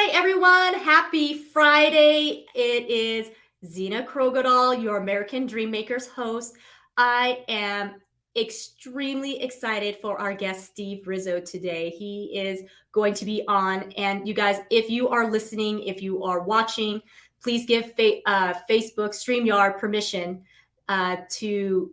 Hi, everyone. Happy Friday. It is Zena Krogadal, your American Dreammakers host. I am extremely excited for our guest, Steve Rizzo, today. He is going to be on. And you guys, if you are listening, if you are watching, please give Facebook StreamYard permission to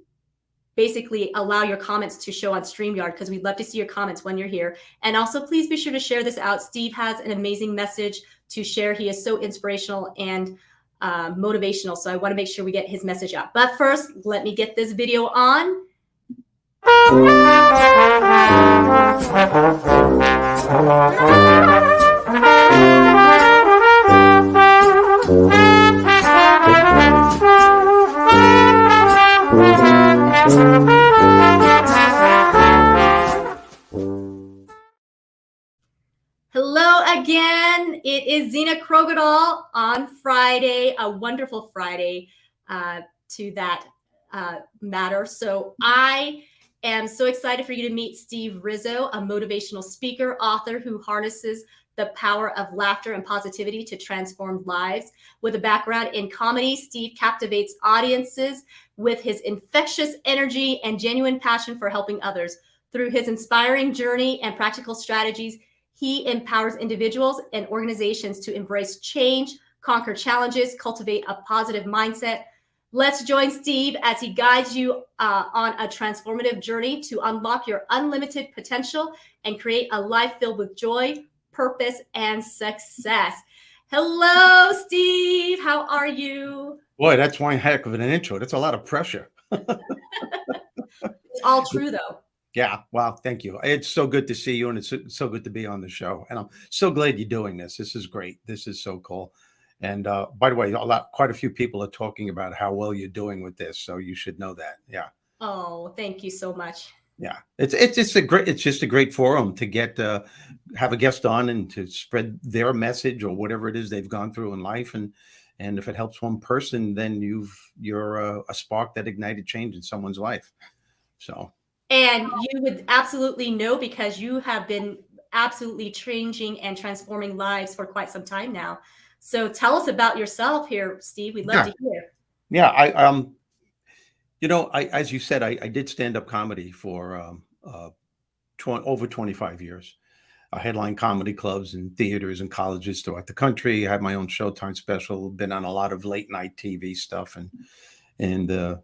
basically allow your comments to show on StreamYard because we'd love to see your comments when you're here. And also, please be sure to share this out. Steve has an amazing message to share. He is so inspirational and motivational. So I want to make sure we get his message out. But first, let me get this video on. Hello again. It is Zena Krogadal on Friday, a wonderful Friday to that matter. So I am so excited for you to meet Steve Rizzo, a motivational speaker, author who harnesses the power of laughter and positivity to transform lives. With a background in comedy, Steve captivates audiences with his infectious energy and genuine passion for helping others. Through his inspiring journey and practical strategies, he empowers individuals and organizations to embrace change, conquer challenges, cultivate a positive mindset. Let's join Steve as he guides you on a transformative journey to unlock your unlimited potential and create a life filled with joy, purpose, and success. Hello, Steve. How are you? Boy, that's one heck of an intro. That's a lot of pressure. It's all true, though. Yeah. Wow. Thank you. It's so good to see you, and it's so good to be on the show. And I'm so glad you're doing this. This is great. This is so cool. And by the way, quite a few people are talking about how well you're doing with this, so you should know that. Yeah. Oh, thank you so much. Yeah. It's just a great forum to get have a guest on and to spread their message or whatever it is they've gone through in life. And if it helps one person, then you're a spark that ignited change in someone's life. So. And you would absolutely know because you have been absolutely changing and transforming lives for quite some time now. So tell us about yourself here, Steve. We'd love Yeah. to hear. Yeah. As you said, I did stand up comedy for over 25 years. I headlined comedy clubs and theaters and colleges throughout the country. I had my own Showtime special, been on a lot of late night TV stuff. And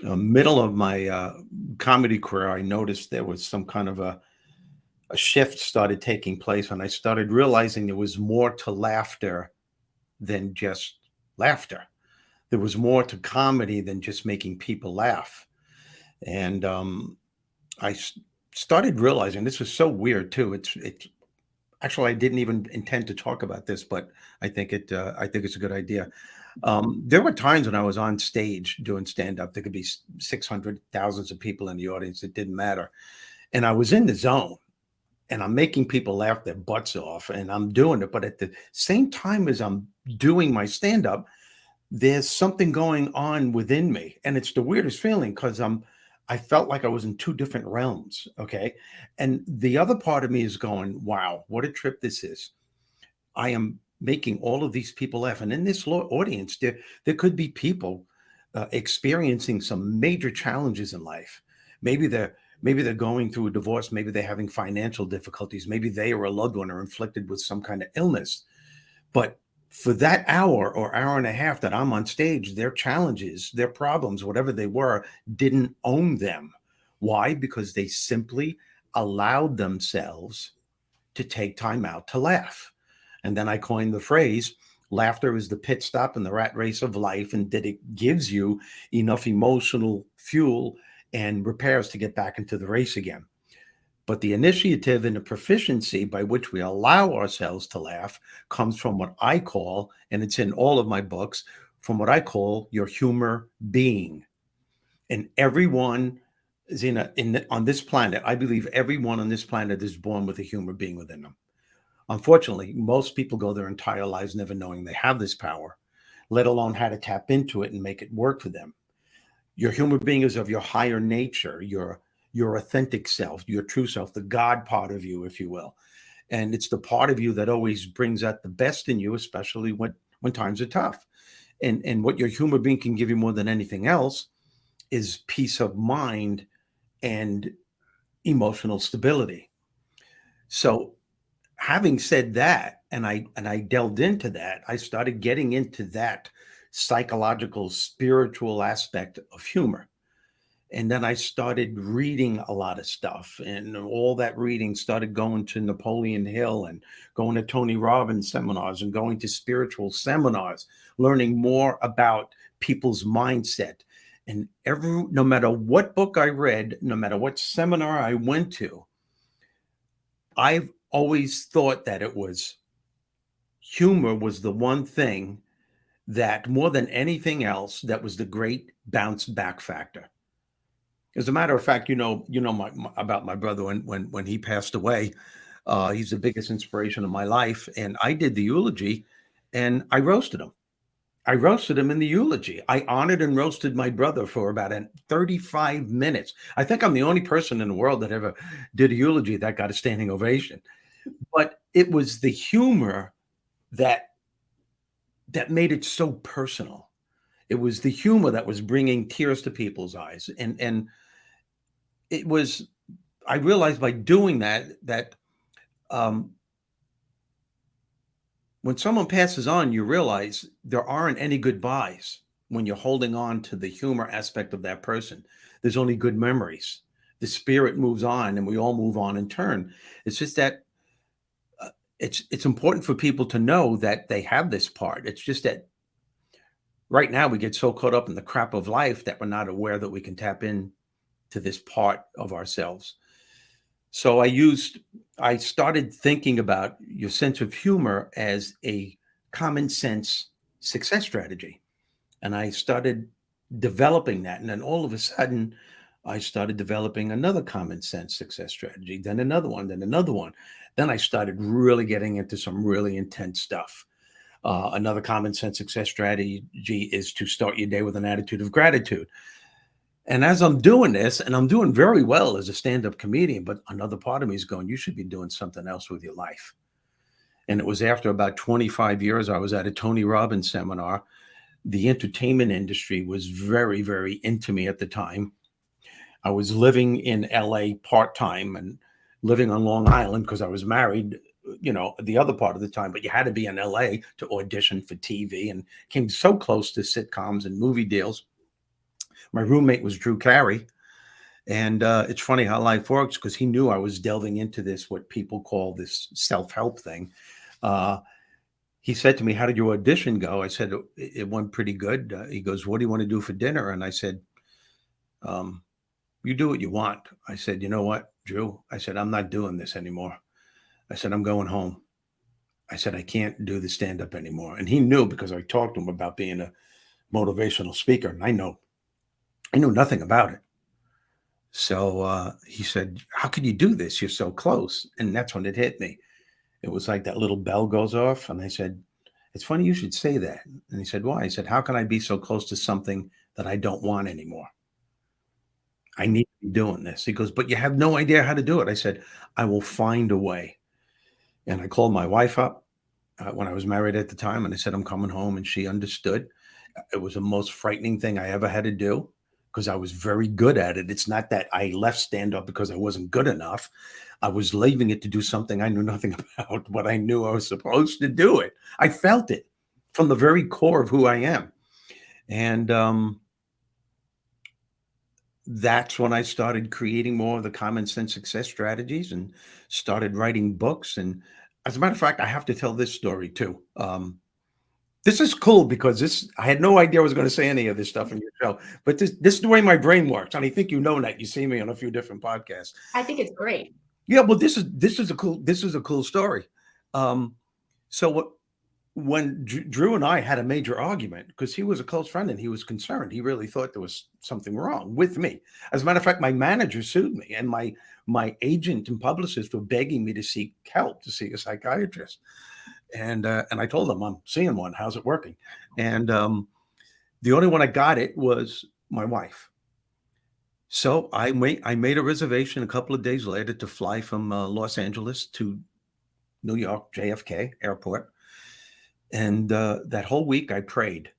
middle of my comedy career, I noticed there was some kind of a shift started taking place, and I started realizing there was more to laughter than just laughter. There was more to comedy than just making people laugh. And started realizing this was so weird too. It's actually, I didn't even intend to talk about this, but I think it's a good idea. There were times when I was on stage doing stand up. There could be 600 thousands of people in the audience. It didn't matter, and I was in the zone, and I'm making people laugh their butts off, and I'm doing it. But at the same time as I'm doing my stand up, there's something going on within me, and it's the weirdest feeling because I felt like I was in two different realms. Okay. And the other part of me is going, wow, what a trip this is. I am making all of these people laugh. And in this audience, there could be people experiencing some major challenges in life. Maybe they're going through a divorce. Maybe they're having financial difficulties. Maybe they or a loved one are inflicted with some kind of illness. But for that hour or hour and a half that I'm on stage, their challenges, their problems, whatever they were, didn't own them. Why? Because they simply allowed themselves to take time out to laugh. And then I coined the phrase, laughter is the pit stop in the rat race of life, and that it gives you enough emotional fuel and repairs to get back into the race again. But the initiative and the proficiency by which we allow ourselves to laugh comes from what I call, and it's in all of my books, from what I call your humor being. And everyone is on this planet, I believe everyone on this planet is born with a humor being within them. Unfortunately, most people go their entire lives never knowing they have this power, let alone how to tap into it and make it work for them. Your human being is of your higher nature, your authentic self, your true self, the God part of you, if you will. And it's the part of you that always brings out the best in you, especially when times are tough. And what your humor being can give you more than anything else is peace of mind and emotional stability. So having said that, and I delved into that, I started getting into that psychological, spiritual aspect of humor. And then I started reading a lot of stuff, and all that reading started going to Napoleon Hill and going to Tony Robbins seminars and going to spiritual seminars, learning more about people's mindset. And no matter what book I read, no matter what seminar I went to, I've always thought that it was humor was the one thing that more than anything else, that was the great bounce back factor. As a matter of fact, about my brother when he passed away. He's the biggest inspiration of my life, and I did the eulogy, and I roasted him. I roasted him in the eulogy. I honored and roasted my brother for about 35 minutes. I think I'm the only person in the world that ever did a eulogy that got a standing ovation. But it was the humor that made it so personal. It was the humor that was bringing tears to people's eyes, and it was. I realized by doing that um, when someone passes on, you realize there aren't any goodbyes when you're holding on to the humor aspect of that person. There's only good memories. The spirit moves on, and we all move on in turn. It's just that it's important for people to know that they have this part. It's just that right now we get so caught up in the crap of life that we're not aware that we can tap in to this part of ourselves. So I started thinking about your sense of humor as a common sense success strategy. And I started developing that. And then all of a sudden, I started developing another common sense success strategy, then another one, then another one. Then I started really getting into some really intense stuff. Another common sense success strategy is to start your day with an attitude of gratitude. And as I'm doing this, and I'm doing very well as a stand-up comedian, but another part of me is going, you should be doing something else with your life. And it was after about 25 years, I was at a Tony Robbins seminar. The entertainment industry was very, very into me at the time. I was living in LA part-time and living on Long Island because I was married, the other part of the time, but you had to be in LA to audition for TV, and came so close to sitcoms and movie deals. My roommate was Drew Carey. And it's funny how life works, because he knew I was delving into this, what people call this self-help thing. Uh, he said to me, "How did your audition go?" I said, "It went pretty good." He goes, "What do you want to do for dinner?" And I said, um, "You do what you want." I said, "You know what, Drew?" I said, "I'm not doing this anymore." I said, "I'm going home." I said, "I can't do the stand-up anymore." And he knew, because I talked to him about being a motivational speaker, and I knew nothing about it. So he said, "How can you do this? You're so close." And that's when it hit me. It was like that little bell goes off. And I said, "It's funny you should say that." And he said, "Why?" I said, "How can I be so close to something that I don't want anymore? I need to be doing this." He goes, "But you have no idea how to do it." I said, "I will find a way." And I called my wife up when I was married at the time, and I said, "I'm coming home." And she understood. It was the most frightening thing I ever had to do, because I was very good at it. It's not that I left stand up because I wasn't good enough. I was leaving it to do something I knew nothing about, but I knew I was supposed to do it. I felt it from the very core of who I am. And that's when I started creating more of the common sense success strategies and started writing books. And as a matter of fact, I have to tell this story too. This is cool, because I had no idea I was going to say any of this stuff in your show, but this is the way my brain works. And I think you know that. You see me on a few different podcasts. I think it's great. Yeah, well, this is a cool story. Um, so when Drew and I had a major argument, because he was a close friend and he was concerned. He really thought there was something wrong with me. As a matter of fact, my manager sued me, and my agent and publicist were begging me to seek help, to see a psychiatrist. And I told them, "I'm seeing one. How's it working?" And the only one I got it was my wife. So I made a reservation a couple of days later to fly from Los Angeles to New York, JFK Airport. And that whole week I prayed.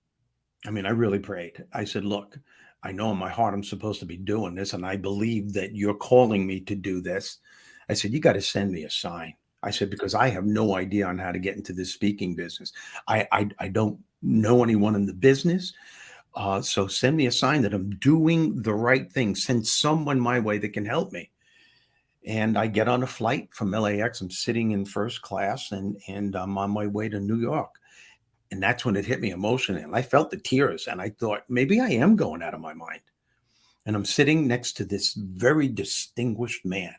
I mean, I really prayed. I said, look, I know in my heart I'm supposed to be doing this, and I believe that you're calling me to do this. I said, you got to send me a sign. I said, because I have no idea on how to get into this speaking business. I don't know anyone in the business. So send me a sign that I'm doing the right thing. Send someone my way that can help me. And I get on a flight from LAX. I'm sitting in first class, and I'm on my way to New York. And that's when it hit me emotionally. And I felt the tears. And I thought, maybe I am going out of my mind. And I'm sitting next to this very distinguished man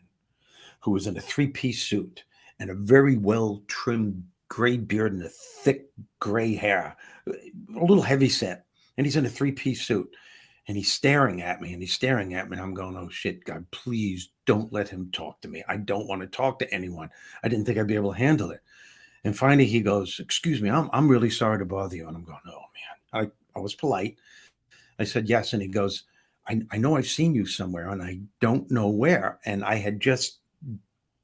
who was in a three-piece suit and a very well-trimmed gray beard and a thick gray hair, a little heavy set. And he's in a three-piece suit. And he's staring at me, and he's staring at me. And I'm going, oh, shit, God, please don't let him talk to me. I don't want to talk to anyone. I didn't think I'd be able to handle it. And finally he goes, excuse me, I'm really sorry to bother you. And I'm going, oh, man. I was polite. I said, yes. And he goes, I know I've seen you somewhere, and I don't know where. And I had just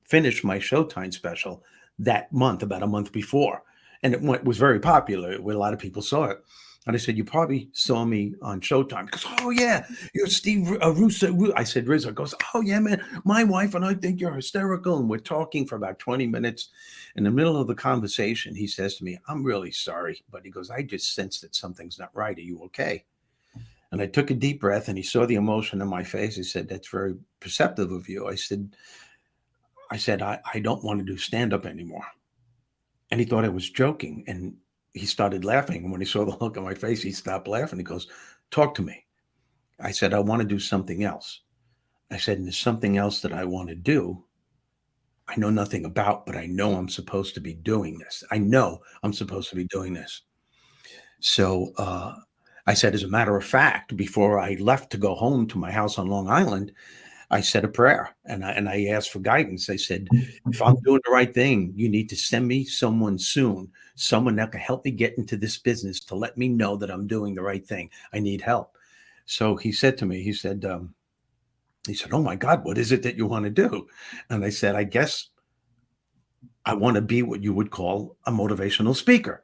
finished my Showtime special that month, about a month before. And was very popular, where a lot of people saw it. And I said, you probably saw me on Showtime. He goes, oh, yeah, you're Steve Rizzo. I said, Rizzo. Goes, oh, yeah, man, my wife and I think you're hysterical. And we're talking for about 20 minutes. In the middle of the conversation, he says to me, I'm really sorry. But he goes, I just sense that something's not right. Are you okay? And I took a deep breath, and he saw the emotion in my face. He said, that's very perceptive of you. I don't want to do stand-up anymore. And he thought I was joking. And he started laughing. And when he saw the look on my face, he stopped laughing. He goes, talk to me. I said, I want to do something else. I said, and there's something else that I want to do. I know nothing about, but I know I'm supposed to be doing this. I know I'm supposed to be doing this. So I said, as a matter of fact, before I left to go home to my house on Long Island, I said a prayer, and I asked for guidance. I said, if I'm doing the right thing, you need to send me someone soon, someone that can help me get into this business to let me know that I'm doing the right thing. I need help. So he said to me, he said, oh my God, what is it that you want to do? And I said, I guess I want to be what you would call a motivational speaker.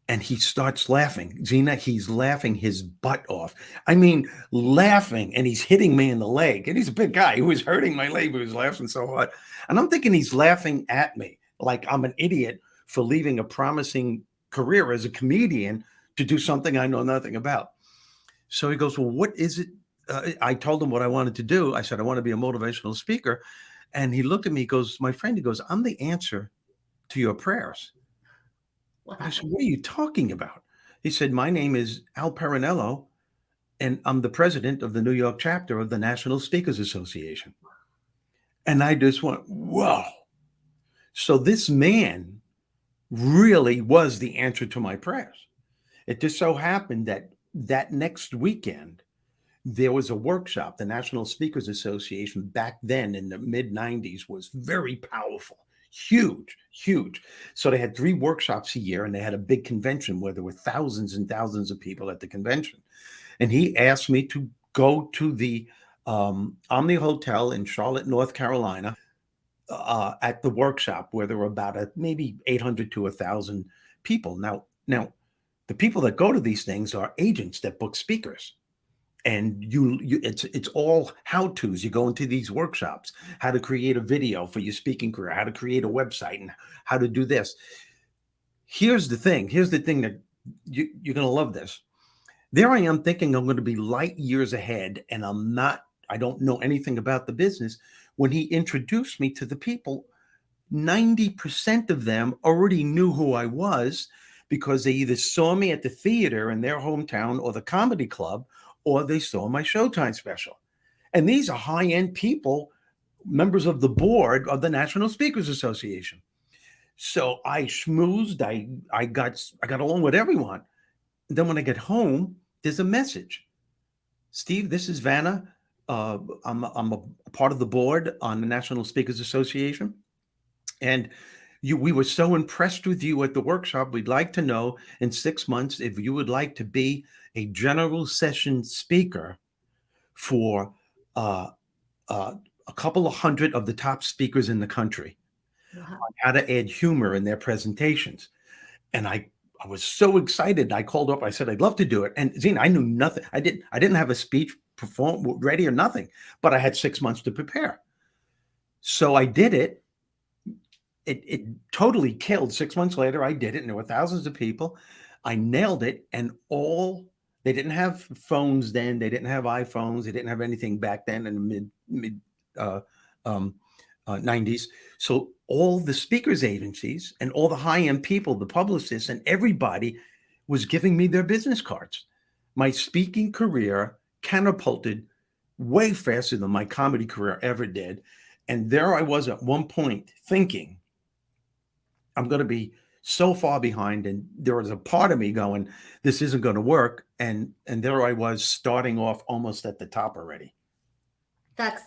And he starts laughing. Gina, he's laughing his butt off. I mean, laughing, and he's hitting me in the leg. And he's a big guy. He was hurting my leg, but he was laughing so hard. And I'm thinking he's laughing at me like I'm an idiot for leaving a promising career as a comedian to do something I know nothing about. So he goes, well, what is it? I told him what I wanted to do. I said, I want to be a motivational speaker. And he looked at me, he goes, my friend, he goes, I'm the answer to your prayers. Wow. I said, what are you talking about? He said, my name is Al Perinello, and I'm the president of the New York chapter of the National Speakers Association. And I just went, whoa. So this man really was the answer to my prayers. It just so happened that that next weekend, there was a workshop. The National Speakers Association back then in the mid 90s was very powerful, huge, huge. So they had 3 workshops a year, and they had a big convention where there were thousands and thousands of people at the convention. And he asked me to go to the Omni Hotel in Charlotte, North Carolina, at the workshop where there were about maybe 800 to 1,000 people. Now, the people that go to these things are agents that book speakers, and it's all how to's. You go into these workshops, how to create a video for your speaking career, how to create a website, and how to do this. Here's the thing that you're going to love this. There I am thinking I'm going to be light years ahead, and I don't know anything about the business. When he introduced me to the people, 90% of them already knew who I was, because they either saw me at the theater in their hometown or the comedy club, or they saw my Showtime special. And these are high-end people, members of the board of the National Speakers Association. So I schmoozed. I got along with everyone. And then when I get home, there's a message. Steve, this is Vanna. I'm a part of the board on the National Speakers Association. And we were so impressed with you at the workshop. We'd like to know in 6 months if you would like to be a general session speaker for a couple of hundred of the top speakers in the country. Wow. how to add humor in their presentations. And I was so excited. I called up. I said, I'd love to do it. And Zena, I knew nothing. I didn't have a speech perform ready or nothing, but I had 6 months to prepare. So I did it. It totally killed. 6 months later, I did it, and there were thousands of people. I nailed it, and all they didn't have phones then. They didn't have iPhones. They didn't have anything back then in the mid uh, um, 90s. So all the speakers agencies and all the high end people, the publicists, and everybody was giving me their business cards. My speaking career catapulted way faster than my comedy career ever did. And there I was at one point thinking, I'm going to be so far behind. And there was a part of me going, this isn't going to work. And there I was starting off almost at the top already. That's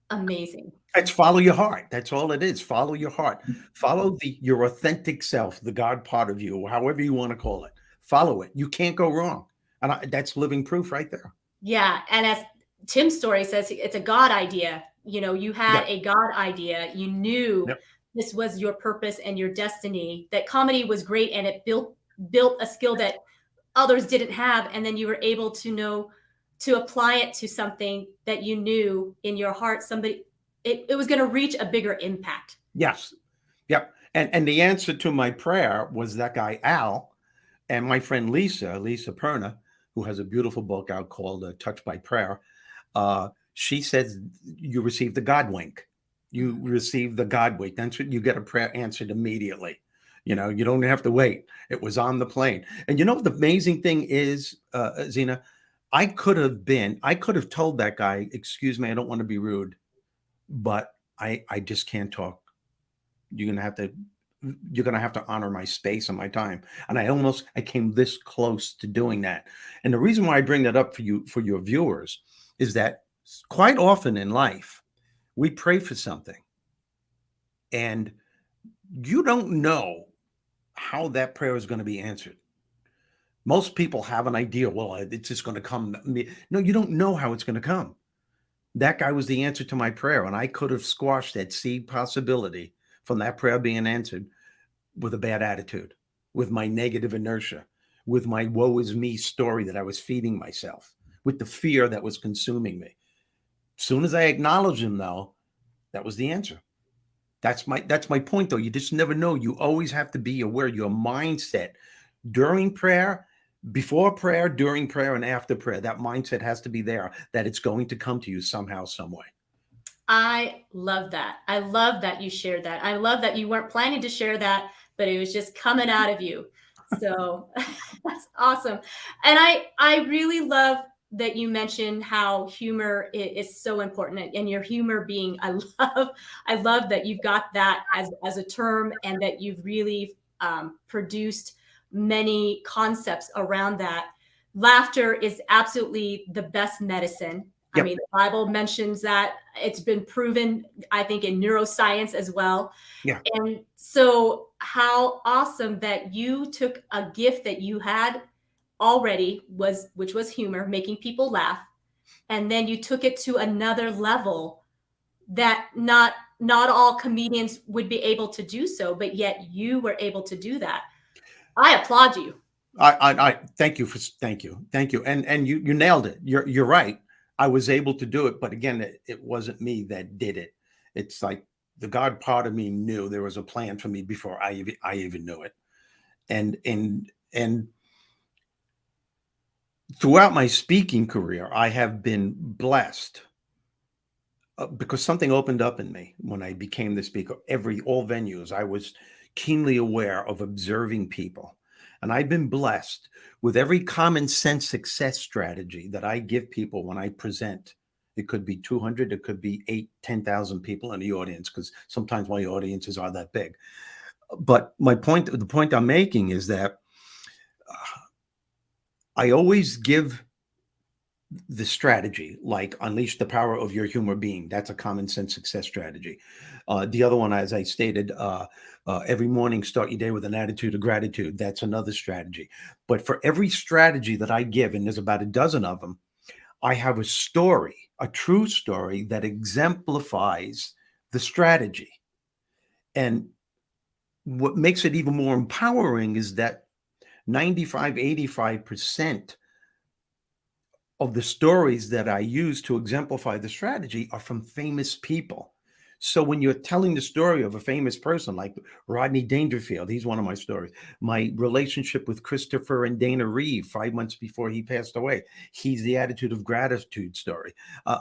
amazing. It's follow your heart. That's all it is. Follow your heart. Follow your authentic self, the God part of you, however you want to call it. Follow it. You can't go wrong. And that's living proof right there. Yeah. And as Tim's story says, it's a God idea. You had Yep. a God idea. You knew Yep. this was your purpose and your destiny, that comedy was great and it built a skill that others didn't have. And then you were able to apply it to something that you knew in your heart, it was going to reach a bigger impact. Yes. Yep. And the answer to my prayer was that guy Al and my friend Lisa Perna, who has a beautiful book out called Touched by Prayer. She says you received the God wink. You received the God wink. That's what you get, a prayer answered immediately. You don't have to wait. It was on the plane. And you know what the amazing thing is, Zena? I could have told that guy, excuse me, I don't want to be rude, but I just can't talk. You're gonna have to honor my space and my time. And I came this close to doing that. And the reason why I bring that up for your viewers is that quite often in life we pray for something and you don't know how that prayer is going to be answered. Most people have an idea, well, it's just going to come. No, you don't know how it's going to come. That guy was the answer to my prayer, and I could have squashed that seed possibility from that prayer being answered with a bad attitude, with my negative inertia, with my woe is me story that I was feeding myself, with the fear that was consuming me. As soon as I acknowledged him, though, that was the answer. That's my point, though. You just never know. You always have to be aware. Your mindset during prayer, before prayer, during prayer, and after prayer, that mindset has to be there, that it's going to come to you somehow, some way. I love that. I love that you shared that. I love that you weren't planning to share that, but it was just coming out of you. So that's awesome. And I really love that you mentioned how humor is so important, and your humor being, I love that you've got that as a term, and that you've really produced many concepts around that. Laughter is absolutely the best medicine. I Yep. mean, the Bible mentions that. It's been proven, I think, in neuroscience as well. Yeah. And so, how awesome that you took a gift that you had already, which was humor, making people laugh, and then you took it to another level that not all comedians would be able to do so, but yet you were able to do that. I applaud you. I thank you, and you nailed it. You're right. I was able to do it, but again, it wasn't me that did it. It's like the God part of me knew there was a plan for me before I even knew it. And throughout my speaking career, I have been blessed because something opened up in me when I became the speaker. All venues, I was keenly aware of observing people, and I've been blessed with every common sense success strategy that I give people when I present. It could be 200, it could be 10,000 people in the audience, because sometimes my audiences are that big. But the point I'm making is that I always give the strategy, like unleash the power of your humor being. That's a common sense success strategy. The other one, as I stated, every morning start your day with an attitude of gratitude. That's another strategy. But for every strategy that I give, and there's about a dozen of them, I have a story, a true story that exemplifies the strategy. And what makes it even more empowering is that 95, 85% of the stories that I use to exemplify the strategy are from famous people. So when you're telling the story of a famous person like Rodney Dangerfield, he's one of my stories. My relationship with Christopher and Dana Reeve 5 months before he passed away, he's the attitude of gratitude story.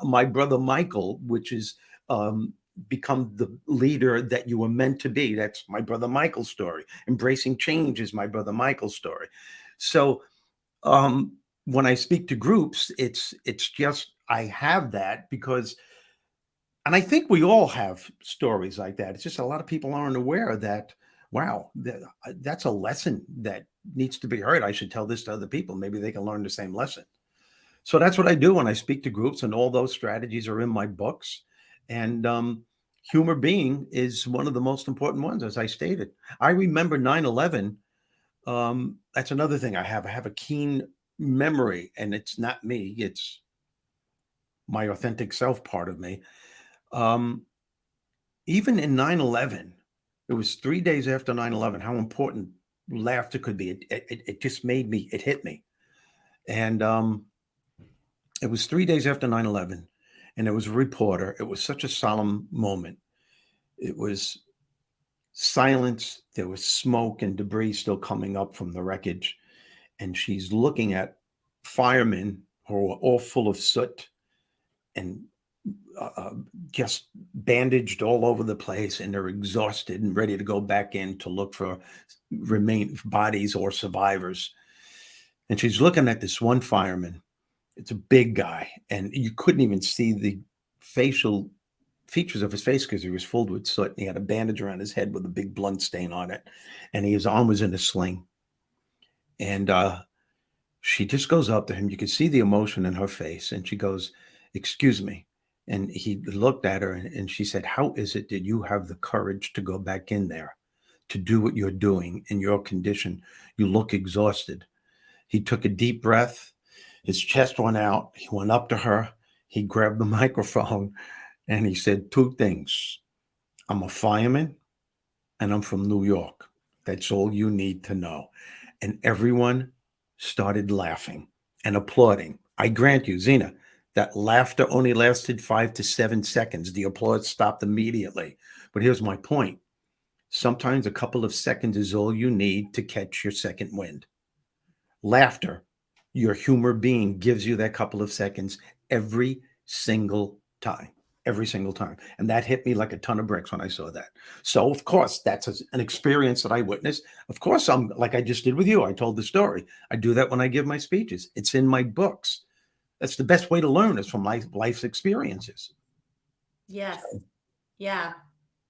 My brother Michael, which is become the leader that you were meant to be. That's my brother Michael's story. Embracing change is my brother Michael's story. So um, when I speak to groups, it's just I have that because, and I think we all have stories like that. It's just a lot of people aren't aware that wow, that's a lesson that needs to be heard. I should tell this to other people. Maybe they can learn the same lesson. So that's what I do when I speak to groups, and all those strategies are in my books. And humor being is one of the most important ones, as I stated. I remember 9/11. That's another thing I have. I have a keen memory, and it's not me, it's my authentic self part of me. Um, Even in 9/11, it was 3 days after 9/11, how important laughter could be. It just made me, it hit me. And it was 3 days after 9/11, and there was a reporter. It was such a solemn moment. It was silence. There was smoke and debris still coming up from the wreckage. And she's looking at firemen who are all full of soot and just bandaged all over the place, and they're exhausted and ready to go back in to look for remain bodies or survivors. And she's looking at this one fireman. It's a big guy, and you couldn't even see the facial features of his face because he was filled with soot, and he had a bandage around his head with a big blood stain on it, and his arm was in a sling. And she just goes up to him. You could see the emotion in her face, and she goes, "Excuse me." And he looked at her, and she said, "How is it that you have the courage to go back in there to do what you're doing in your condition? You look exhausted." He took a deep breath. His chest went out. He went up to her. He grabbed the microphone, and he said two things: "I'm a fireman, and I'm from New York. That's all you need to know." And everyone started laughing and applauding. I grant you, Zena, that laughter only lasted 5 to 7 seconds. The applause stopped immediately. But here's my point: sometimes a couple of seconds is all you need to catch your second wind. Laughter, your humor being, gives you that couple of seconds every single time. Every single time. And that hit me like a ton of bricks when I saw that. So, of course, that's an experience that I witnessed. Of course, I'm like I just did with you. I told the story. I do that when I give my speeches. It's in my books. That's the best way to learn is from life's experiences. Yes. So, Yeah.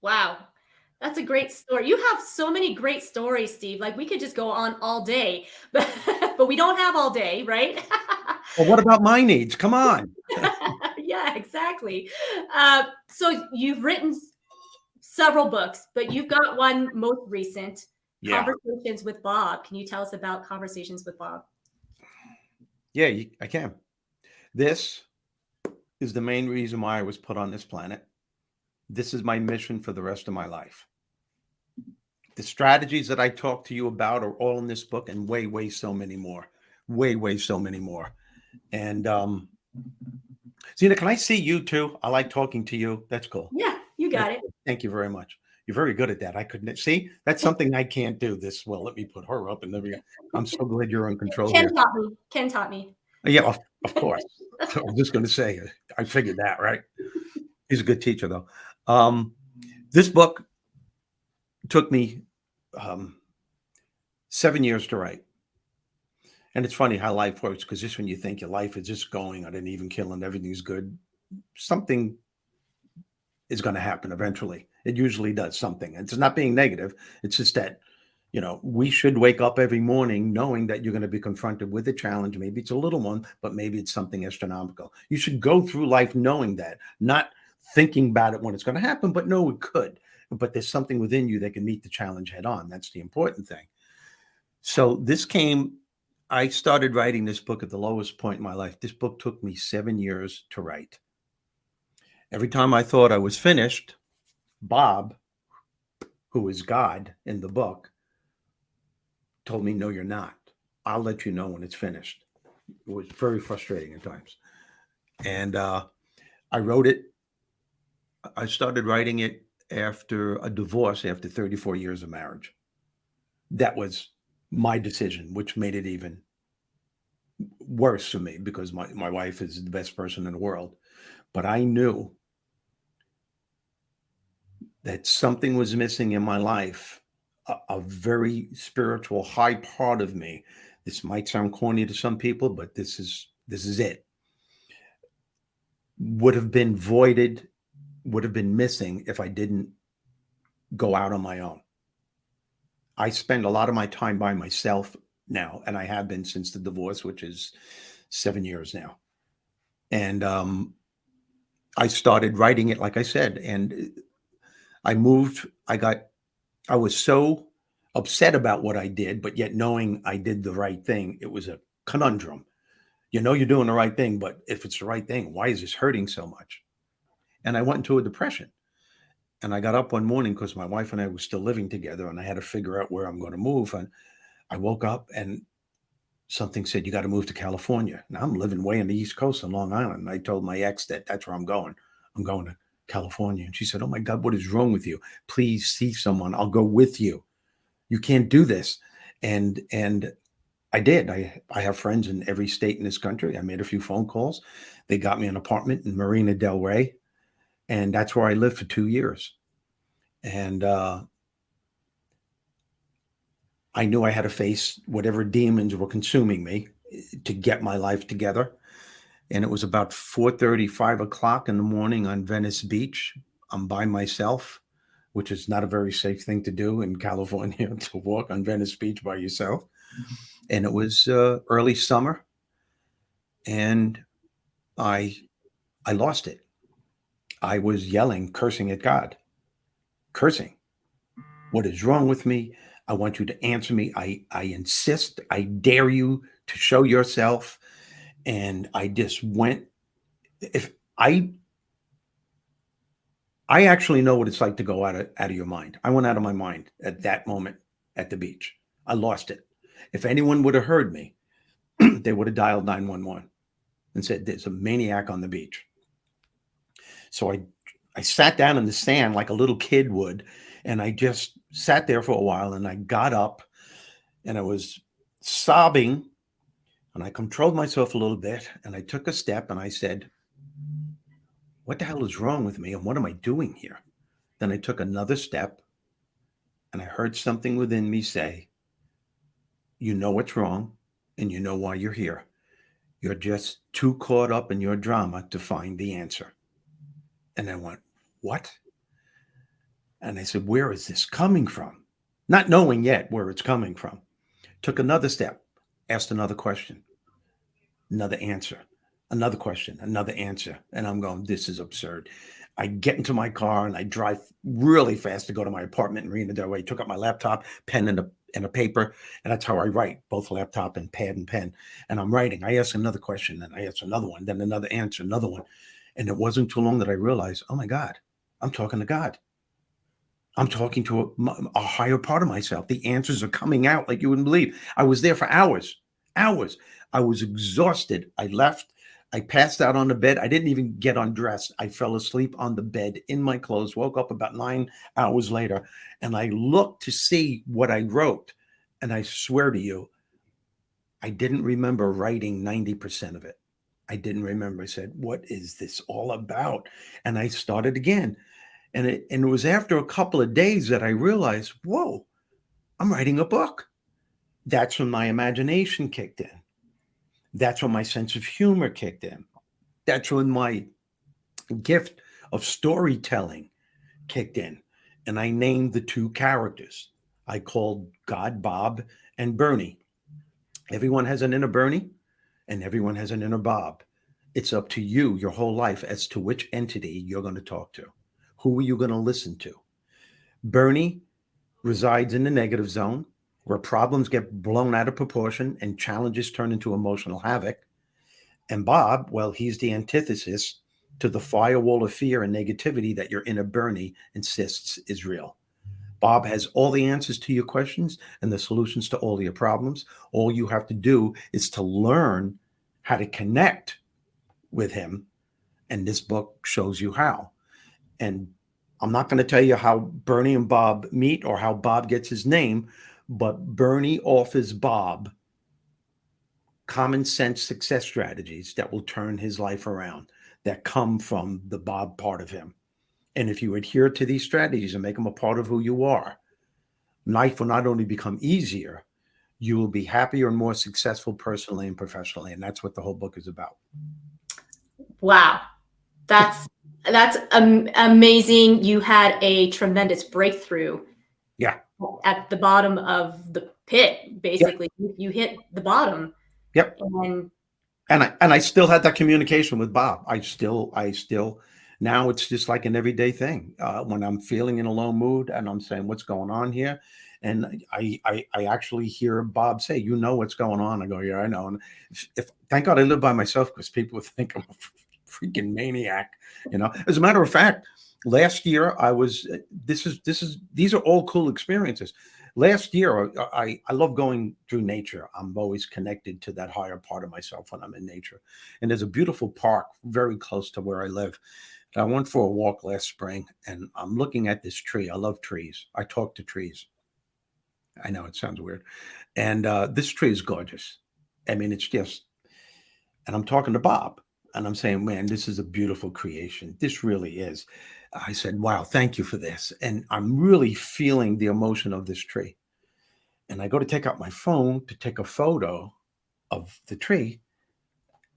Wow. That's a great story. You have so many great stories, Steve. Like we could just go on all day, but we don't have all day, right? well, what about my needs? Come on. Yeah, exactly. So you've written several books, but you've got one most recent, Yeah. Conversations with Bob. Can you tell us about Conversations with Bob? Yeah, I can. This is the main reason why I was put on this planet. This is my mission for the rest of my life. The strategies that I talk to you about are all in this book, and way, way so many more. Way, way so many more. And Zena, can I see you too? I like talking to you. That's cool. Yeah, you That's got it. cool. Thank you very much. You're very good at that. I couldn't see. That's something I can't do. This well. Let me put her up, and there we go. I'm so glad you're in control Ken here. taught me. Ken taught me. Yeah, of course. I was just going to say, I figured that, right? He's a good teacher, though. Um, this book took me um, 7 years to write. And it's funny how life works, because just when you think your life is just going on an even kill and everything's good, something is going to happen eventually. It usually does something. It's not being negative. It's just that, we should wake up every morning knowing that you're going to be confronted with a challenge. Maybe it's a little one, but maybe it's something astronomical. You should go through life knowing that, not thinking about it when it's going to happen, but no, it could. But there's something within you that can meet the challenge head on. That's the important thing. So I started writing this book at the lowest point in my life. This book took me 7 years to write. Every time I thought I was finished, Bob who is God in the book, told me, "No, you're not. I'll let you know when it's finished." It was very frustrating at times. And I wrote it. I started writing it after a divorce, after 34 years of marriage. That was my decision, which made it even worse for me because my wife is the best person in the world. But I knew that something was missing in my life, a very spiritual high part of me. This might sound corny to some people, but this is it. Would have been voided, would have been missing if I didn't go out on my own. I spend a lot of my time by myself now, and I have been since the divorce, which is 7 years now. And I started writing it, like I said, and I moved. I was so upset about what I did, but yet knowing I did the right thing, it was a conundrum. You know, you're doing the right thing, but if it's the right thing, why is this hurting so much? And I went into a depression. And I got up one morning because my wife and I were still living together, and I had to figure out where I'm going to move. And I woke up and something said, "You got to move to California." Now I'm living way on the East Coast in Long Island. And I told my ex that that's where I'm going. I'm going to California. And she said, "Oh my God, what is wrong with you? Please see someone. I'll go with you. You can't do this." And I did. I have friends in every state in this country. I made a few phone calls. They got me an apartment in Marina Del Rey, and that's where I lived for 2 years. And I knew I had to face whatever demons were consuming me to get my life together. And it was about 4:30, 5 o'clock in the morning on Venice Beach. I'm by myself, which is not a very safe thing to do in California to walk on Venice Beach by yourself. And it was early summer, and I I lost it. I was yelling, cursing at God, cursing. What is wrong with me? I want you to answer me. I insist. I dare you to show yourself. And I just went. If I actually know what it's like to go out of your mind. I went out of my mind at that moment at the beach. I lost it. If anyone would have heard me, they would have dialed 911 and said, "There's a maniac on the beach." So I sat down in the sand like a little kid would, and I just sat there for a while, and I got up, and I was sobbing, and I controlled myself a little bit, and I took a step, and I said, "What the hell is wrong with me, and what am I doing here?" Then I took another step, and I heard something within me say, "You know what's wrong, and you know why you're here. You're just too caught up in your drama to find the answer." And I went, "What?" And I said, "Where is this coming from?" Not knowing yet where it's coming from. Took another step, asked another question, another answer, another question, another answer. And I'm going, "This is absurd." I get into my car and I drive really fast to go to my apartment in Marina Del Rey. Took up my laptop, pen, and a paper. And that's how I write, both laptop and pad and pen. And I'm writing. I ask another question, and I ask another one, then another answer, another one. And it wasn't too long that I realized, oh my God, I'm talking to God. I'm talking to a higher part of myself. The answers are coming out like you wouldn't believe. I was there for hours, hours. I was exhausted. I left. I passed out on the bed. I didn't even get undressed. I fell asleep on the bed in my clothes, woke up about 9 hours later, and I looked to see what I wrote. And I swear to you, I didn't remember writing 90% of it. I didn't remember. I said, "What is this all about?" And I started again. And it was after a couple of days that I realized, whoa, I'm writing a book. That's when my imagination kicked in. That's when my sense of humor kicked in. That's when my gift of storytelling kicked in. And I named the two characters. I called God Bob and Bernie. Everyone has an inner Bernie and everyone has an inner Bob. It's up to you your whole life as to which entity you're going to talk to. Who are you going to listen to? Bernie resides in the negative zone where problems get blown out of proportion and challenges turn into emotional havoc. And Bob, well, he's the antithesis to the firewall of fear and negativity that your inner Bernie insists is real. Bob has all the answers to your questions and the solutions to all your problems. All you have to do is to learn how to connect with him. And this book shows you how. And I'm not going to tell you how Bernie and Bob meet or how Bob gets his name, but Bernie offers Bob common sense success strategies that will turn his life around, that come from the Bob part of him. And if you adhere to these strategies and make them a part of who you are, life will not only become easier, you will be happier and more successful personally and professionally. And that's what the whole book is about. Wow. That's amazing. You had a tremendous breakthrough Yeah. at the bottom of the pit. Yep. Basically, you hit the bottom, Yep. and And I still had that communication with Bob. I still now it's just like an everyday thing. When I'm feeling in a low mood and I'm saying what's going on here, and I actually hear Bob say, "You know what's going on?" I go, "Yeah, I know." And if thank God I live by myself because people would think I'm a freaking maniac. As a matter of fact, last year I was. These are all cool experiences. Last year, I love going through nature. I'm always connected to that higher part of myself when I'm in nature. And there's a beautiful park very close to where I live. And I went for a walk last spring and I'm looking at this tree. I love trees. I talk to trees. I know it sounds weird. And this tree is gorgeous. I mean, it's just, and I'm talking to Bob and I'm saying, man, this is a beautiful creation. This really is. I said, wow, thank you for this. And I'm really feeling the emotion of this tree. And I go to take out my phone to take a photo of the tree.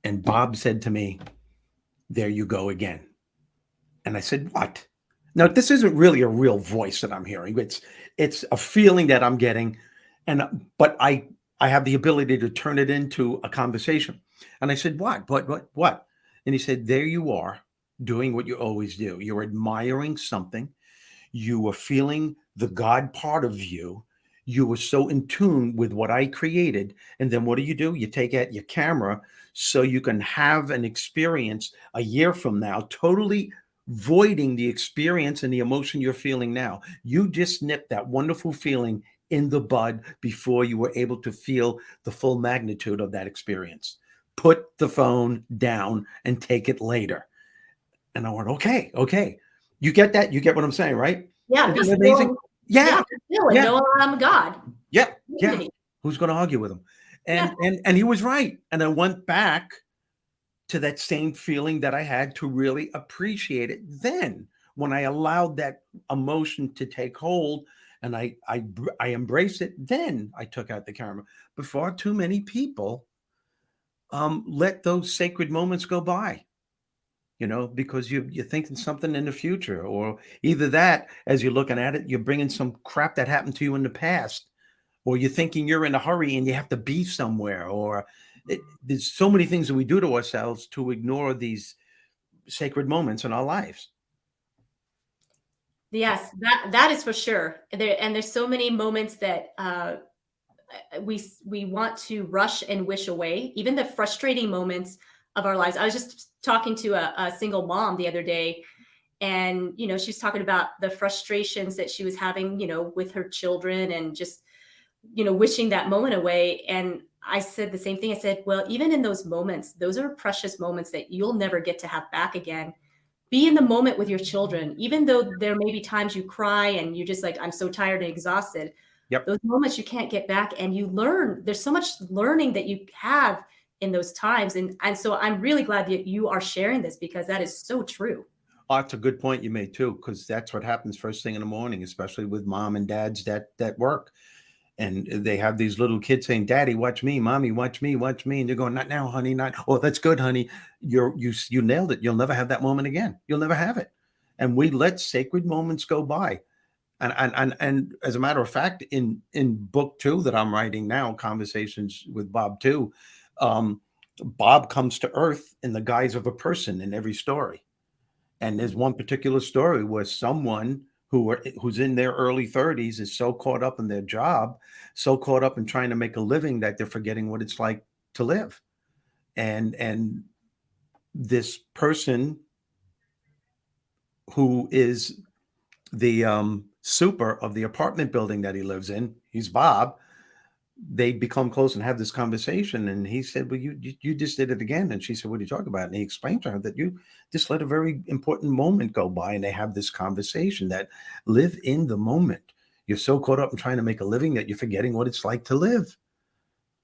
And Bob said to me, there you go again. And I said, what? Now, this isn't really a real voice that I'm hearing. It's a feeling that I'm getting. But I have the ability to turn it into a conversation. And I said, what? And he said, there you are doing what you always do. You're admiring something. You were feeling the God part of you. You were so in tune with what I created. And then what do? You take out your camera so you can have an experience a year from now, totally voiding the experience and the emotion you're feeling now. You just nipped that wonderful feeling in the bud before you were able to feel the full magnitude of that experience. Put the phone down and take it later. And I went, okay. You get that? You get what I'm saying, right? yeah, Isn't be that amazing? still. Yeah, Yeah, be still and yeah, know I'm God. yeah, yeah. Really. Who's going to argue with him? Yeah. And he was right. And I went back to that same feeling that I had to really appreciate it. Then, when I allowed that emotion to take hold and I embraced it, then I took out the camera. But far too many people let those sacred moments go by. Because you're thinking something in the future, or either that, as you're looking at it, you're bringing some crap that happened to you in the past, or you're thinking you're in a hurry and you have to be somewhere, or there's so many things that we do to ourselves to ignore these sacred moments in our lives. Yes, that is for sure. There's so many moments that we want to rush and wish away, even the frustrating moments of our lives. I was just talking to a single mom the other day, and she's talking about the frustrations that she was having, with her children, and just wishing that moment away. And I said the same thing. I said, well, even in those moments, those are precious moments that you'll never get to have back again. Be in the moment with your children, even though there may be times you cry and you're just like, I'm so tired and exhausted. Yep. Those moments you can't get back, and you learn. There's so much learning that you have in those times. And so I'm really glad that you are sharing this, because that is so true. Oh, that's a good point you made too, because that's what happens first thing in the morning, especially with mom and dads that work. And they have these little kids saying, "Daddy, watch me, Mommy, watch me, watch me," and they're going, "Not now, honey, not." Oh, that's good, honey. You nailed it. You'll never have that moment again. You'll never have it. And we let sacred moments go by. And as a matter of fact, in book 2 that I'm writing now, Conversations with Bob 2, Bob comes to Earth in the guise of a person in every story. And there's one particular story where someone who's in their early 30s is so caught up in their job, so caught up in trying to make a living that they're forgetting what it's like to live. And this person who is the super of the apartment building that he lives in. He's Bob. They become close and have this conversation. And he said, well, you just did it again. And she said, what are you talking about? And he explained to her that you just let a very important moment go by. And they have this conversation that live in the moment. You're so caught up in trying to make a living that you're forgetting what it's like to live.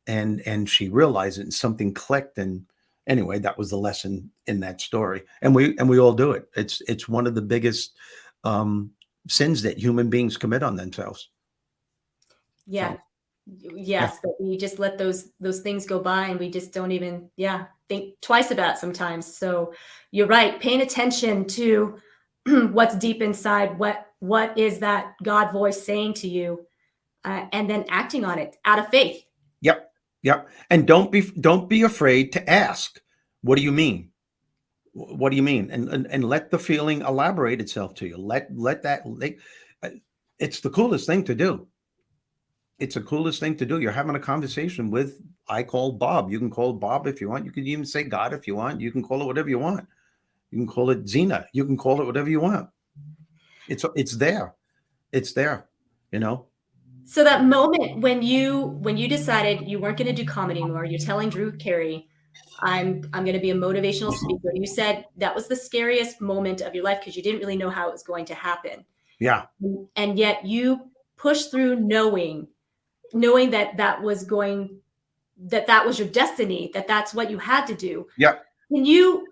And she realized it and something clicked. And anyway, that was the lesson in that story. And we all do it. It's one of the biggest um, sins that human beings commit on themselves. Yeah. So yeah. Yes, that we just let those things go by and we just don't even, yeah, think twice about it sometimes. So you're right. Paying attention to what's deep inside, what is that God voice saying to you, and then acting on it out of faith. Yep. Yep. And don't be afraid to ask. What do you mean? What do you mean? And let the feeling elaborate itself to you. Let that uh, it's the coolest thing to do. It's the coolest thing to do. You're having a conversation with, I call Bob. You can call Bob if you want. You can even say God if you want. You can call it whatever you want. You can call it Xena. You can call it whatever you want. It's there. It's there. You know. So that moment when you decided you weren't going to do comedy anymore, you're telling Drew Carey, I'm going to be a motivational speaker. You said that was the scariest moment of your life because you didn't really know how it was going to happen, Yeah. and yet you pushed through knowing that that was your destiny, that that's what you had to do. Yeah. Can you,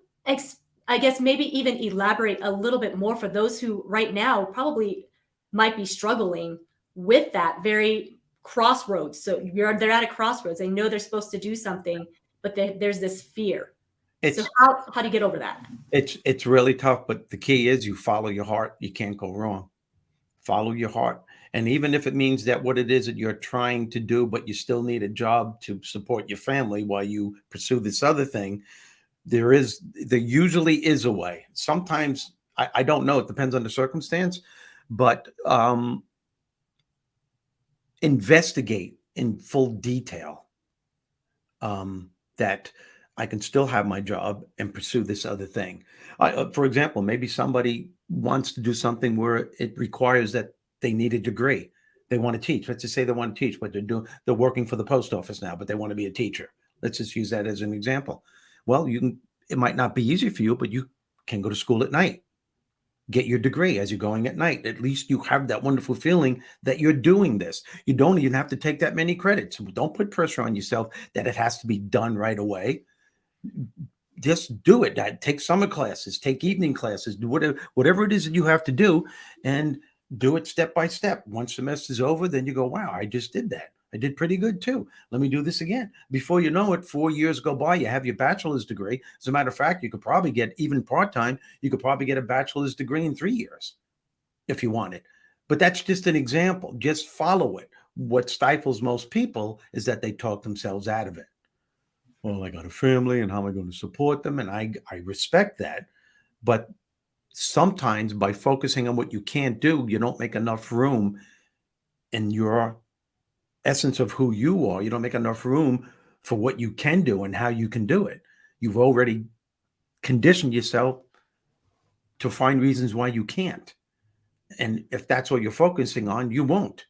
I guess, maybe even elaborate a little bit more for those who right now probably might be struggling with that very crossroads? So they're at a crossroads. They know they're supposed to do something, but there's this fear. So It's how do you get over that? it's really tough, but the key is you follow your heart. You can't go wrong. Follow your heart. And even if it means that what it is that you're trying to do, but you still need a job to support your family while you pursue this other thing, there usually is a way. Sometimes I don't know, it depends on the circumstance, but investigate in full detail that I can still have my job and pursue this other thing. For example, maybe somebody wants to do something where it requires that they need a degree. They want to teach. Let's just say they want to teach, but they're working for the post office now, but they want to be a teacher. Let's just use that as an example. Well, it might not be easy for you, but you can go to school at night. Get your degree as you're going at night. At least you have that wonderful feeling that you're doing this. You don't even have to take that many credits. Don't put pressure on yourself that it has to be done right away. Just do it. Take summer classes, take evening classes, do whatever it is that you have to do, and do it step by step. Once semester's over, then you go, wow, I just did that. I did pretty good too. Let me do this again. Before you know it, 4 years go by, you have your bachelor's degree. As a matter of fact, you could probably get, even part-time, you could probably get a bachelor's degree in 3 years if you want it. But that's just an example. Just follow it. What stifles most people is that they talk themselves out of it. Well, I got a family and how am I going to support them? And I respect that. But sometimes by focusing on what you can't do, you don't make enough room in your essence of who you are. You don't make enough room for what you can do and how you can do it. You've already conditioned yourself to find reasons why you can't. And if that's what you're focusing on, you won't.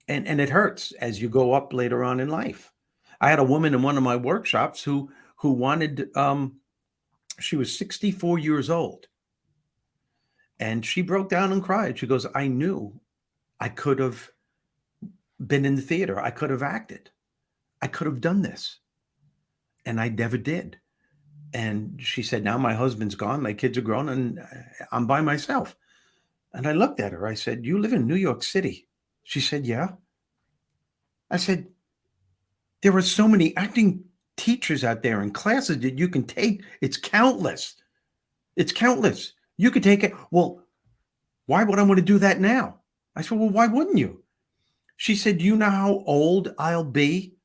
And it hurts as you go up later on in life. I had a woman in one of my workshops who wanted she was 64 years old and she broke down and cried. She goes, I knew I could have been in the theater. I could have acted. I could have done this. And I never did. And she said, now my husband's gone, my kids are grown, and I'm by myself. And I looked at her. I said, you live in New York City? She said, yeah. I said, there are so many acting teachers out there and classes that you can take. It's countless. It's countless. You could take it. Well, why would I want to do that now? I said, well, why wouldn't you? She said, do you know how old I'll be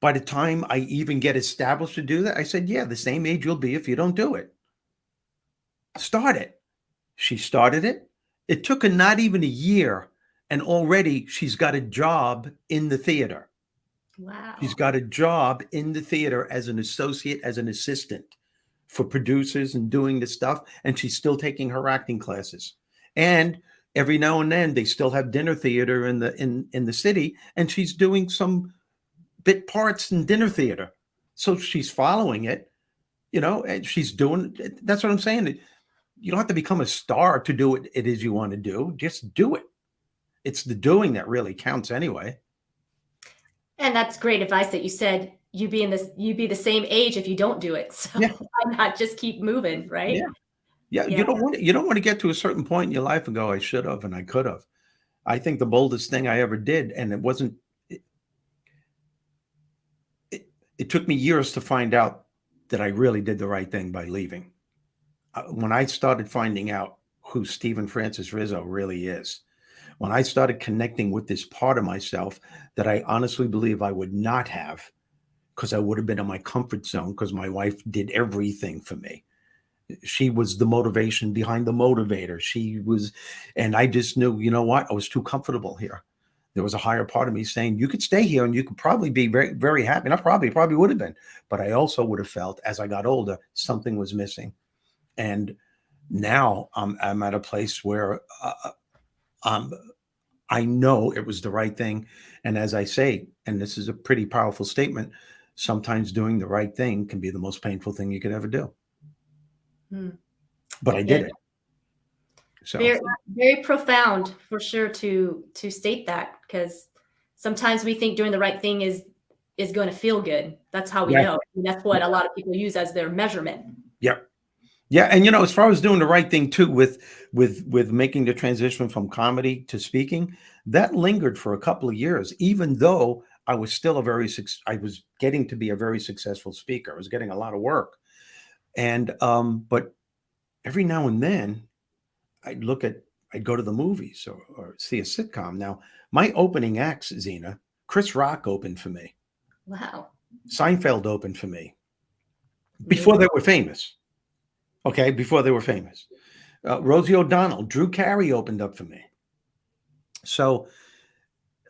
by the time I even get established to do that? I said, yeah, the same age you'll be if you don't do it. Start it. She started it. It took her not even a year, and already she's got a job in the theater. She's Wow. got a job in the theater as an associate, as an assistant for producers and doing this stuff. And she's still taking her acting classes. And Every now and then they still have dinner theater in the city, and she's doing some bit parts in dinner theater. So she's following it, and she's doing it. That's what I'm saying. You don't have to become a star to do what it is you want to do. Just do it. It's the doing that really counts anyway. And that's great advice that you said you be the same age if you don't do it. So Yeah. why not just keep moving, right? Yeah. Yeah. Yeah. You don't want to get to a certain point in your life and go, I should have and I could have. I think the boldest thing I ever did, and it, it, it took me years to find out that I really did the right thing by leaving. When I started finding out who Stephen Francis Rizzo really is, when I started connecting with this part of myself that I honestly believe I would not have, because I would have been in my comfort zone because my wife did everything for me. She was the motivation behind the motivator. She was, and I just knew, you know what? I was too comfortable here. There was a higher part of me saying, you could stay here and you could probably be very, very happy. And I probably would have been. But I also would have felt as I got older, something was missing. And now I'm at a place where um, I know it was the right thing. And as I say, and this is a pretty powerful statement, sometimes doing the right thing can be the most painful thing you could ever do. Hmm. But I Yeah. did it. So Very, very profound for sure to state that, because sometimes we think doing the right thing is going to feel good. That's how we yeah, know. I mean, that's what a lot of people use as their measurement. yeah, yeah. And as far as doing the right thing too, with making the transition from comedy to speaking, that lingered for a couple of years, even though I was still I was getting to be a very successful speaker. I was getting a lot of work. And but every now and then I'd look at I'd go to the movies or see a sitcom. Now, my opening acts, Zena, Chris Rock opened for me. Wow. Seinfeld opened for me before Amazing. they were famous. Okay, before they were famous. Rosie O'Donnell, Drew Carey opened up for me. So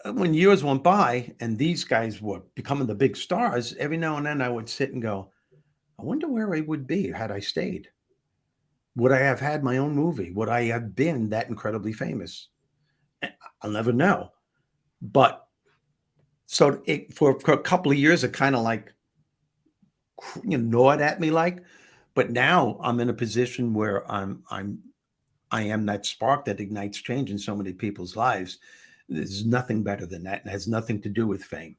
when years went by and these guys were becoming the big stars, every now and then I would sit and go, I wonder where I would be had I stayed. Would I have had my own movie? Would I have been that incredibly famous? I'll never know. But so for a couple of years, it kind of like gnawed at me, but now I'm in a position where I am that spark that ignites change in so many people's lives. There's nothing better than that. It has nothing to do with fame.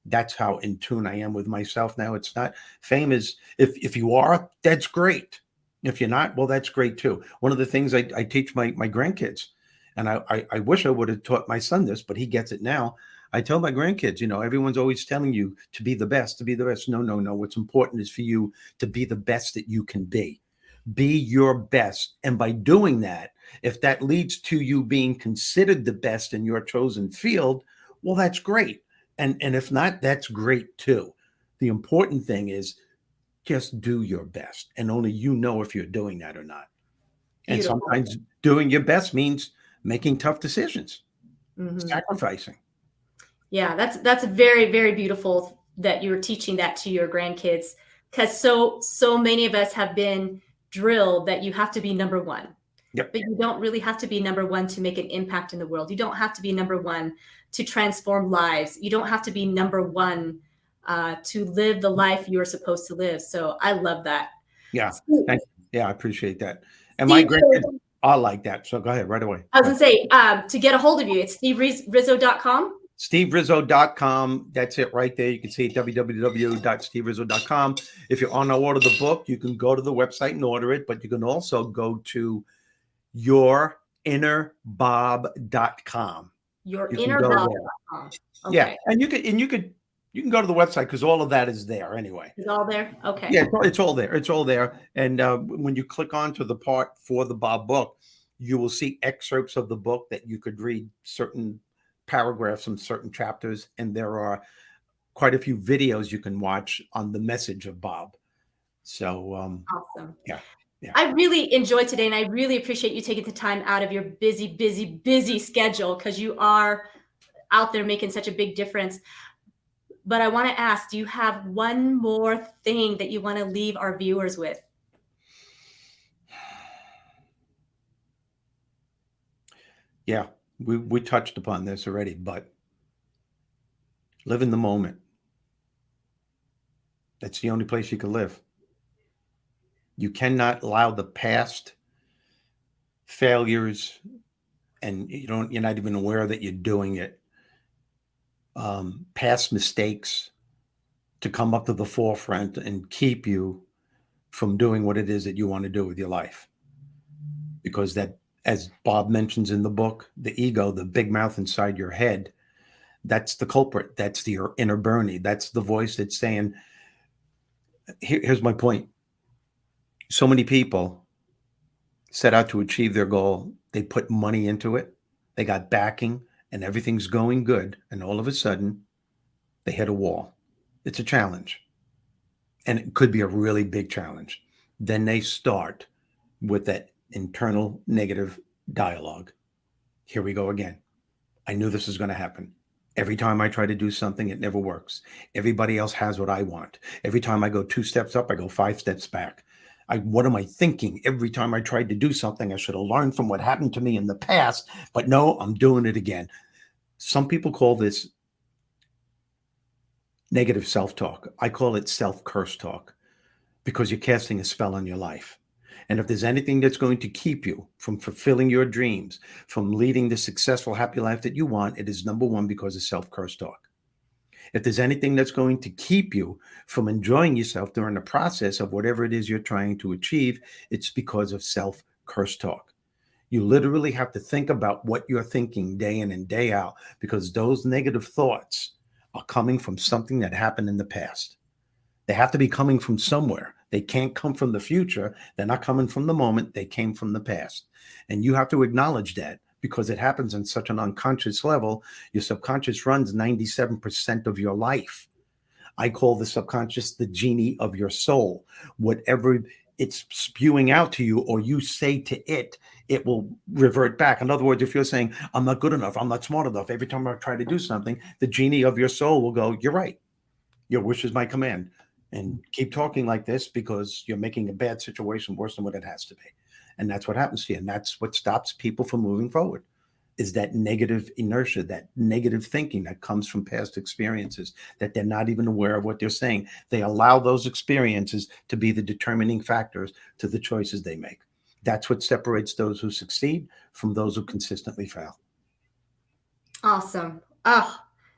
That's how in tune I am with myself now. It's not fame is if you are, that's great. If you're not, well, that's great too. One of the things I teach my grandkids, and I wish I would have taught my son this, but he gets it now. I tell my grandkids, everyone's always telling you to be the best, to be the best. No, no, no. What's important is for you to be the best that you can be. Be your best. And by doing that, if that leads to you being considered the best in your chosen field, well, that's great. And if not, that's great too. The important thing is just do your best. And only you know if you're doing that or not. And Beautiful. sometimes doing your best means making tough decisions, Hmm. sacrificing. Yeah, that's very, very beautiful that you're teaching that to your grandkids, because so many of us have been drilled that you have to be number one. Yep. But you don't really have to be number one to make an impact in the world. You don't have to be number one to transform lives. You don't have to be number one to live the life you're supposed to live. So I love that. Yeah. Steve, Thank you. Yeah, I appreciate that. And my Steve, grandkids are like that. So go ahead right away. I was going to say, to get a hold of you, it's steverizzo.com. SteveRizzo.com. That's it right there. You can see www.steverizzo.com. If you want to order the book, you can go to the website and order it, but you can also go to yourinnerbob.com. You can go there. Yourinnerbob.com. Yeah. Okay. And you can go to the website because all of that is there anyway. It's all there? Okay. Yeah, it's all there. It's all there. And when you click onto the part for the Bob book, you will see excerpts of the book that you could read certain paragraphs and certain chapters. And there are quite a few videos you can watch on the message of Bob. So, Awesome. yeah. Yeah. I really enjoyed today, and I really appreciate you taking the time out of your busy, busy, busy schedule, because you are out there making such a big difference. But I want to ask, do you have one more thing that you want to leave our viewers with? Yeah, we touched upon this already, but live in the moment. That's the only place you can live. You cannot allow the past failures, and you're not even aware that you're doing it. Past mistakes to come up to the forefront and keep you from doing what it is that you want to do with your life. Because that, as Bob mentions in the book, the ego, the big mouth inside your head, that's the culprit. That's the inner Bernie. That's the voice that's saying, here's my point. So many people set out to achieve their goal. They put money into it. They got backing and everything's going good. And all of a sudden, they hit a wall. It's a challenge. And it could be a really big challenge. Then they start with that internal negative dialogue. Here we go again. I knew this was going to happen. Every time I try to do something, it never works. Everybody else has what I want. Every time I go 2 steps up, I go 5 steps back. What am I thinking? Every time I tried to do something, I should have learned from what happened to me in the past, but no, I'm doing it again. Some people call this negative self-talk. I call it self-curse talk because you're casting a spell on your life. And if there's anything that's going to keep you from fulfilling your dreams, from leading the successful, happy life that you want, it is number one because of self-curse talk. If there's anything that's going to keep you from enjoying yourself during the process of whatever it is you're trying to achieve, it's because of self-curse talk. You literally have to think about what you're thinking day in and day out because those negative thoughts are coming from something that happened in the past. They have to be coming from somewhere. They can't come from the future. They're not coming from the moment. They came from the past. And you have to acknowledge that because it happens on such an unconscious level. Your subconscious runs 97% of your life. I call the subconscious the genie of your soul. Whatever it's spewing out to you or you say to it, it will revert back. In other words, if you're saying, I'm not good enough, I'm not smart enough, every time I try to do something, the genie of your soul will go, you're right. Your wish is my command. And keep talking like this because you're making a bad situation worse than what it has to be. And that's what happens to you. And that's what stops people from moving forward is that negative inertia, that negative thinking that comes from past experiences that they're not even aware of what they're saying. They allow those experiences to be the determining factors to the choices they make. That's what separates those who succeed from those who consistently fail. Awesome. Oh,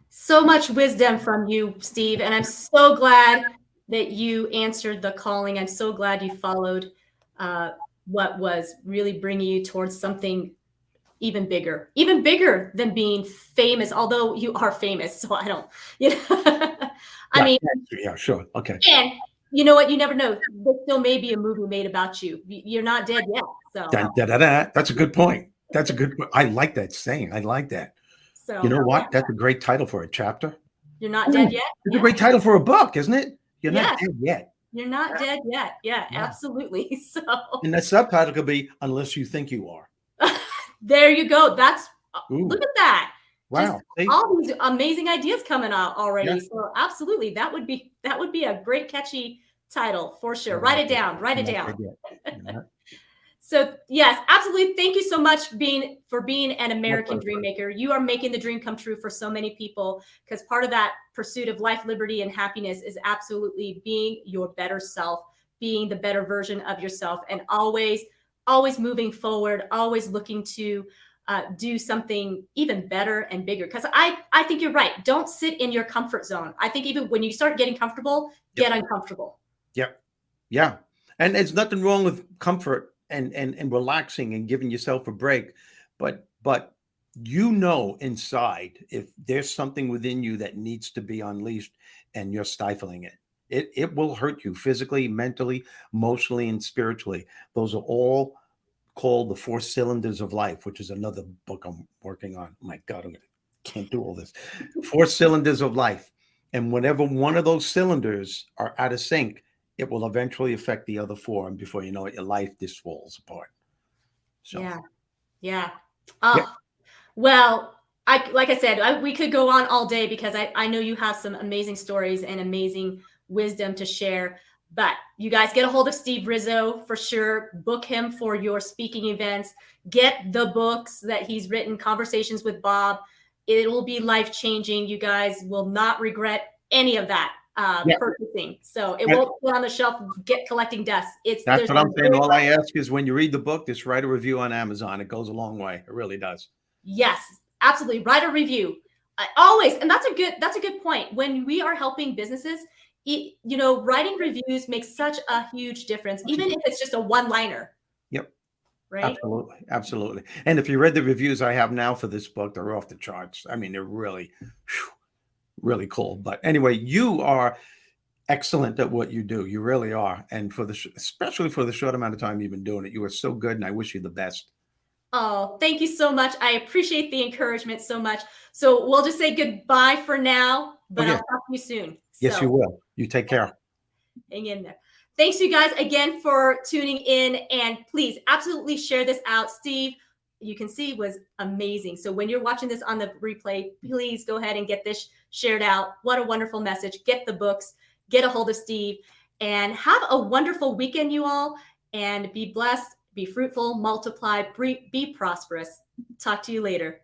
so much wisdom from you, Steve. And I'm so glad that you answered the calling. I'm so glad you followed uh, what was really bringing you towards something even bigger than being famous, although you are famous. So I don't, you know, I Right. mean, Yeah, sure. Okay. and you know what? You never know. There still may be a movie made about you. You're not dead yet. So, Dun, da, da, da. That's a good point. That's a good point. I like that saying. I like that. You know yeah, what? That's a great title for a chapter. you're not dead Ooh, yet. it's a Yeah. great title for a book, isn't it? You're not Yes. dead yet. You're not dead yet. Yeah, Yeah. absolutely. So And the subtitle could be Unless You Think You Are. there you go. That's look Ooh, at that. Just wow. See? all these amazing ideas coming out Yeah. already. So absolutely, that would be a great catchy title for sure. I Write like it it. down. Write I'm it not down. dead yet. Yeah. So yes, absolutely. Thank you so much for being an My American dream pleasure. maker. You are making the dream come true for so many people because part of that pursuit of life, liberty, and happiness is absolutely being your better self, being the better version of yourself, and always moving forward, always looking to do something even better and bigger. Because I think you're right. Don't sit in your comfort zone. I think even when you start getting comfortable, Yep. get uncomfortable. Yep. Yeah. And there's nothing wrong with comfort and relaxing and giving yourself a break. But inside if there's something within you that needs to be unleashed and you're stifling it. It will hurt you physically, mentally, emotionally, and spiritually. Those are all called the four cylinders of life, which is another book I'm working on. My God, can't do all this. Four cylinders of life. And whenever one of those cylinders are out of sync, it will eventually affect the other four. And before you know it, your life just falls apart. So, Yeah. Yeah. yeah. Oh, well, like I said, we could go on all day because I know you have some amazing stories and amazing wisdom to share. But you guys get a hold of Steve Rizzo for sure. Book him for your speaking events. Get the books that he's written, Conversations with Bob. It will be life changing. You guys will not regret any of that Yeah. purchasing. So it And won't sit on the shelf, get collecting dust. that's There's what a I'm saying. All I ask is when you read the book, just write a review on Amazon. It goes a long way. It really does. Yes, absolutely. Write a review. Always, and that's a good point. When we are helping businesses, writing reviews makes such a huge difference, even if it's just a one-liner, Yep. right? Absolutely. Absolutely. And if you read the reviews I have now for this book, they're off the charts. I mean, they're really, whew, really cool. But anyway, you are excellent at what you do. You really are. And especially for the short amount of time you've been doing it, you are so good. And I wish you the best. Oh, thank you so much. I appreciate the encouragement so much. So we'll just say goodbye for now, Oh, but I'll yeah. talk to you soon. Yes, So you will. You take care. hang in there. Thanks, you guys, again for tuning in. And please absolutely share this out. Steve, you can see, was amazing. So when you're watching this on the replay, please go ahead and get this shared out. What a wonderful message. Get the books, get a hold of Steve, and have a wonderful weekend, you all. And be blessed, be fruitful, multiply, be prosperous. Talk to you later.